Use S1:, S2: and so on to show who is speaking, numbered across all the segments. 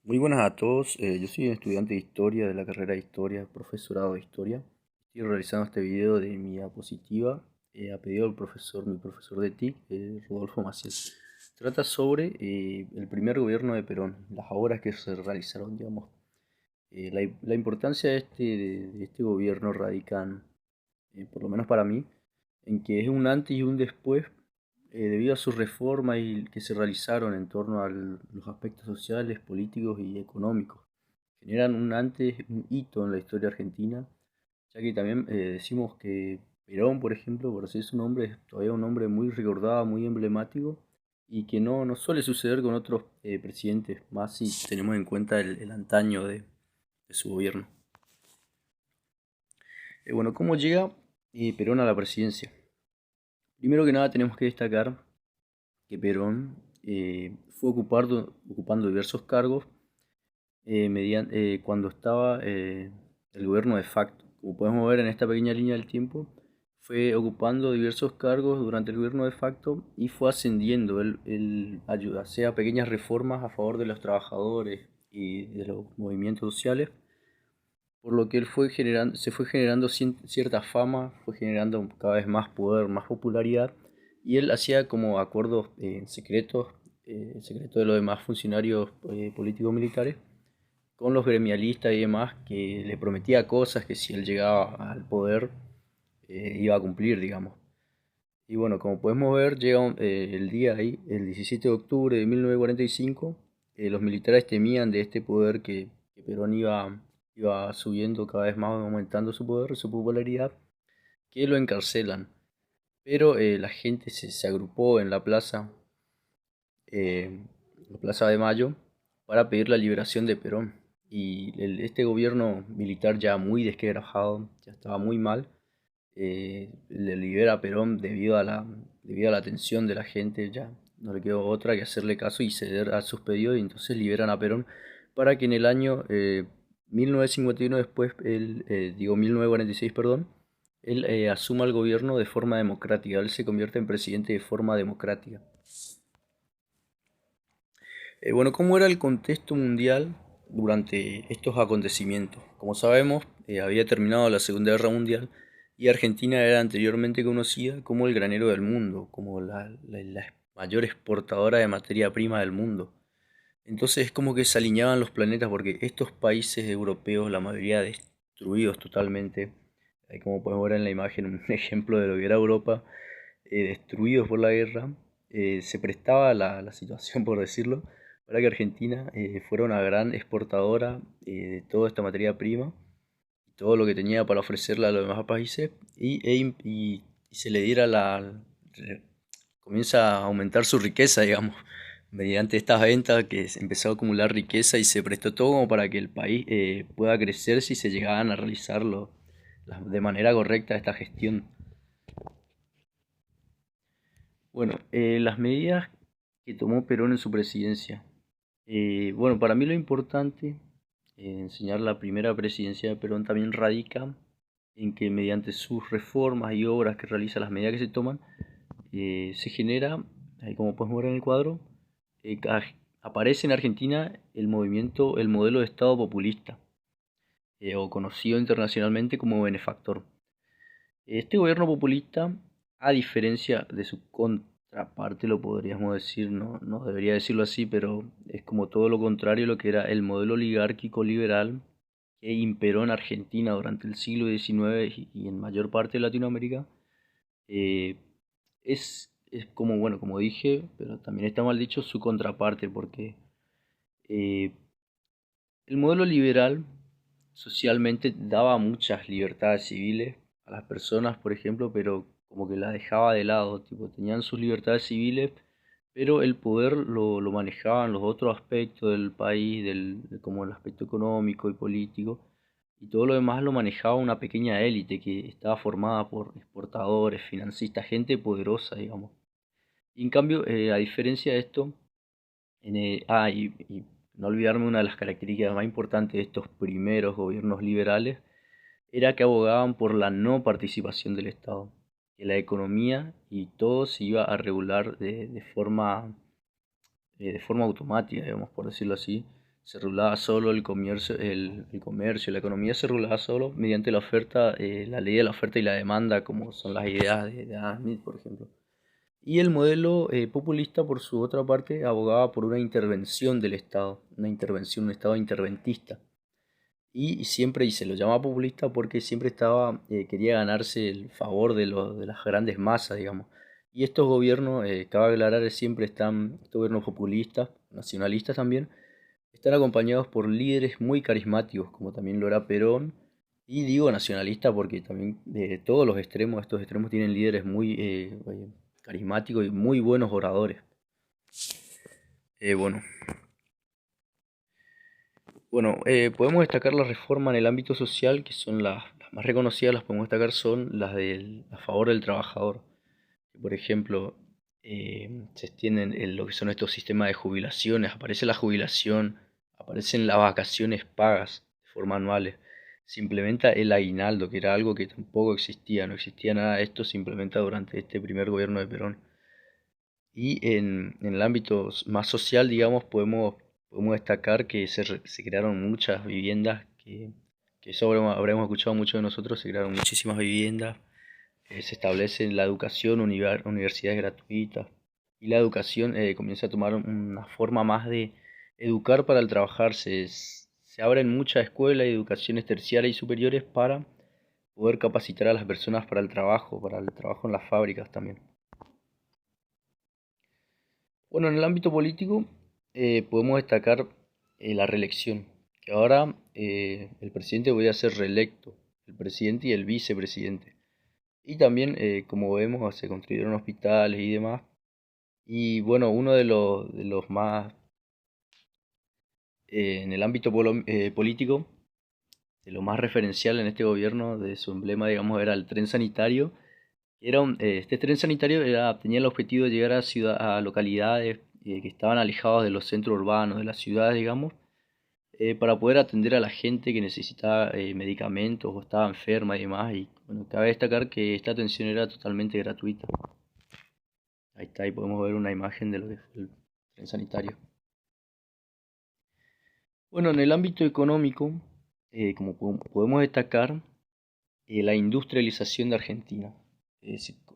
S1: Muy buenas a todos. Yo soy un estudiante de historia de la carrera de historia, profesorado de historia. Estoy realizando este video de mi diapositiva a pedido del profesor, mi profesor de TIC, Rodolfo Maciel. Trata sobre el primer gobierno de Perón, las obras que se realizaron, digamos. La importancia de este gobierno radica, por lo menos para mí, en que es un antes y un después debido a sus reformas y que se realizaron en torno a los aspectos sociales, políticos y económicos. Generan un antes, un hito en la historia argentina, ya que también decimos que Perón, por ejemplo, por así su nombre, es todavía un nombre muy recordado, muy emblemático, y que no suele suceder con otros presidentes, más si tenemos en cuenta el antaño de su gobierno. ¿Cómo llega Perón a la presidencia? Primero que nada tenemos que destacar que Perón fue ocupando diversos cargos cuando estaba el gobierno de facto. Como podemos ver en esta pequeña línea del tiempo, fue ocupando diversos cargos durante el gobierno de facto y fue ascendiendo. Él hacía pequeñas reformas a favor de los trabajadores y de los movimientos sociales, por lo que se fue generando cierta fama, fue generando cada vez más poder, más popularidad, y él hacía como acuerdos secretos, secretos de los demás funcionarios políticos militares, con los gremialistas y demás, que le prometía cosas que si él llegaba al poder iba a cumplir, digamos. Y bueno, como podemos ver, llega el día ahí, el 17 de octubre de 1945, los militares temían de este poder que Perón iba subiendo cada vez más, aumentando su poder, su popularidad, que lo encarcelan. Pero la gente se agrupó en la Plaza de Mayo, para pedir la liberación de Perón. Y este gobierno militar ya muy desquebrajado, ya estaba muy mal, le libera a Perón debido a la tensión de la gente, ya no le quedó otra que hacerle caso y ceder a sus pedidos, y entonces liberan a Perón para que en el año 1951, después, 1946, perdón, él asuma el gobierno de forma democrática, él se convierte en presidente de forma democrática. ¿Cómo era el contexto mundial durante estos acontecimientos? Como sabemos, había terminado la Segunda Guerra Mundial y Argentina era anteriormente conocida como el granero del mundo, como la mayor exportadora de materia prima del mundo. Entonces es como que se alineaban los planetas porque estos países europeos, la mayoría destruidos totalmente, como podemos ver en la imagen, un ejemplo de lo que era Europa, destruidos por la guerra, se prestaba la situación, por decirlo, para que Argentina fuera una gran exportadora de toda esta materia prima y todo lo que tenía para ofrecerle a los demás países, y se le diera comienza a aumentar su riqueza, digamos, mediante estas ventas, que se empezó a acumular riqueza y se prestó todo como para que el país pueda crecer si se llegaban a realizarlo de manera correcta esta gestión. Las medidas que tomó Perón en su presidencia. Para mí lo importante enseñar la primera presidencia de Perón también radica en que mediante sus reformas y obras que realiza, las medidas que se toman, se genera, ahí como podemos ver en el cuadro, eh, a- aparece en Argentina el modelo de Estado populista, o conocido internacionalmente como benefactor. Este gobierno populista, a diferencia de su contraparte, lo podríamos decir, no debería decirlo así, pero es como todo lo contrario a lo que era el modelo oligárquico liberal que imperó en Argentina durante el siglo XIX y en mayor parte de Latinoamérica. eh, es como, bueno, como dije, pero también está mal dicho su contraparte, porque eh, el modelo liberal socialmente daba muchas libertades civiles a las personas, por ejemplo, pero como que las dejaba de lado, tipo, tenían sus libertades civiles, pero el poder lo manejaban los otros aspectos del país, como el aspecto económico y político, y todo lo demás lo manejaba una pequeña élite que estaba formada por exportadores, financistas, gente poderosa, digamos. Y en cambio, a diferencia de esto, y no olvidarme, una de las características más importantes de estos primeros gobiernos liberales era que abogaban por la no participación del Estado, que la economía y todo se iba a regular de forma de forma automática, digamos, por decirlo así. Se regulaba solo el comercio, la economía se regulaba solo mediante la oferta, la ley de la oferta y la demanda, como son las ideas de Adam Smith, por ejemplo. Y el modelo populista, por su otra parte, abogaba por una intervención del Estado, una intervención, un Estado interventista. Y siempre, y se lo llama populista porque siempre quería ganarse el favor de las grandes masas, digamos. Y estos gobiernos, cabe aclarar, estos gobiernos populistas, nacionalistas también, están acompañados por líderes muy carismáticos, como también lo era Perón. Y digo nacionalista porque también de todos los extremos, estos extremos tienen líderes muy carismáticos y muy buenos oradores. Bueno, podemos destacar la reforma en el ámbito social, que son las más reconocidas, las podemos destacar, son las a favor del trabajador. Por ejemplo, se extienden lo que son estos sistemas de jubilaciones, aparece la jubilación, aparecen las vacaciones pagas de forma anuales, se implementa el aguinaldo, que era algo que tampoco existía, no existía nada de esto, se implementa durante este primer gobierno de Perón. Y en el ámbito más social, digamos, podemos destacar que se crearon muchas viviendas, que eso habremos escuchado mucho de nosotros, se crearon muchísimas viviendas, se establece la educación, universidades gratuitas, y la educación comienza a tomar una forma más de educar para el trabajar. Se abren muchas escuelas y educaciones terciarias y superiores para poder capacitar a las personas para el trabajo en las fábricas también. Bueno, en el ámbito político podemos destacar la reelección, que ahora el presidente voy a ser reelecto, el presidente y el vicepresidente. Y también, como vemos, se construyeron hospitales y demás. Y bueno, uno de los más, en el ámbito político, de lo más referencial en este gobierno, de su emblema, digamos, era el tren sanitario. Este tren sanitario tenía el objetivo de llegar a localidades que estaban alejados de los centros urbanos, de las ciudades, digamos, para poder atender a la gente que necesitaba medicamentos o estaba enferma y demás. Y bueno, cabe destacar que esta atención era totalmente gratuita. Ahí está, ahí podemos ver una imagen de lo que fue el tren sanitario. Bueno, en el ámbito económico, como podemos destacar, la industrialización de Argentina.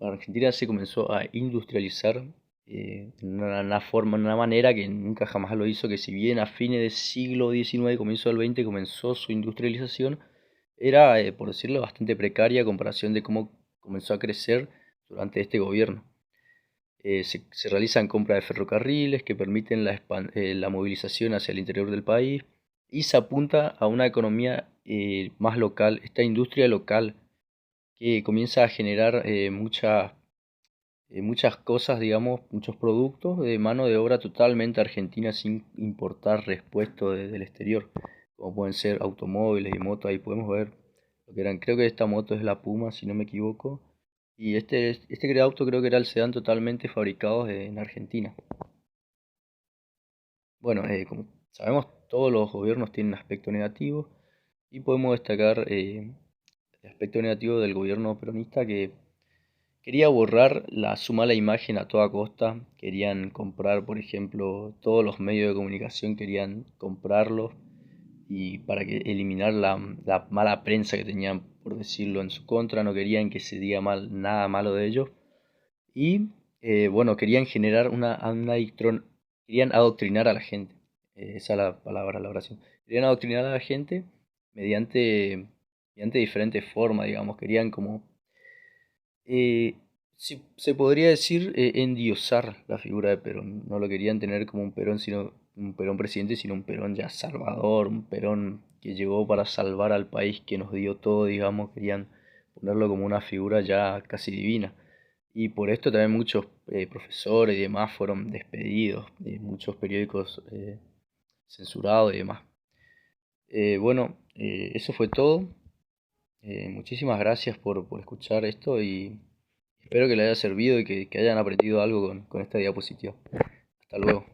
S1: Argentina se comenzó a industrializar en una forma, en una manera que nunca jamás lo hizo, que si bien a fines del siglo XIX y comienzo del XX comenzó su industrialización, era, por decirlo, bastante precaria a comparación de cómo comenzó a crecer durante este gobierno. Se realizan compras de ferrocarriles que permiten la movilización hacia el interior del país y se apunta a una economía más local, esta industria local que comienza a generar muchas cosas, digamos, muchos productos de mano de obra totalmente argentina sin importar repuestos del exterior, como pueden ser automóviles y motos. Ahí podemos ver lo que eran, creo que esta moto es la Puma, si no me equivoco, y este auto creo que era el sedán totalmente fabricado en Argentina. Bueno, como sabemos, todos los gobiernos tienen aspectos negativos y podemos destacar el aspecto negativo del gobierno peronista que quería borrar su mala imagen a toda costa. Querían comprar, por ejemplo, todos los medios de comunicación querían comprarlos y para que eliminar la mala prensa que tenían, por decirlo, en su contra. No querían que se diga nada malo de ellos. Y bueno, querían generar querían adoctrinar a la gente. Esa es la palabra, la oración. Querían adoctrinar a la gente mediante diferentes formas, digamos. Querían como, eh, si se podría decir, endiosar la figura de Perón. No lo querían tener como un Perón presidente, sino un Perón ya salvador, un Perón que llegó para salvar al país, que nos dio todo, digamos. Querían ponerlo como una figura ya casi divina. Y por esto también muchos profesores y demás fueron despedidos, muchos periódicos censurados y demás. Bueno, eso fue todo. Muchísimas gracias por escuchar esto y espero que les haya servido y que hayan aprendido algo con esta diapositiva. Hasta luego.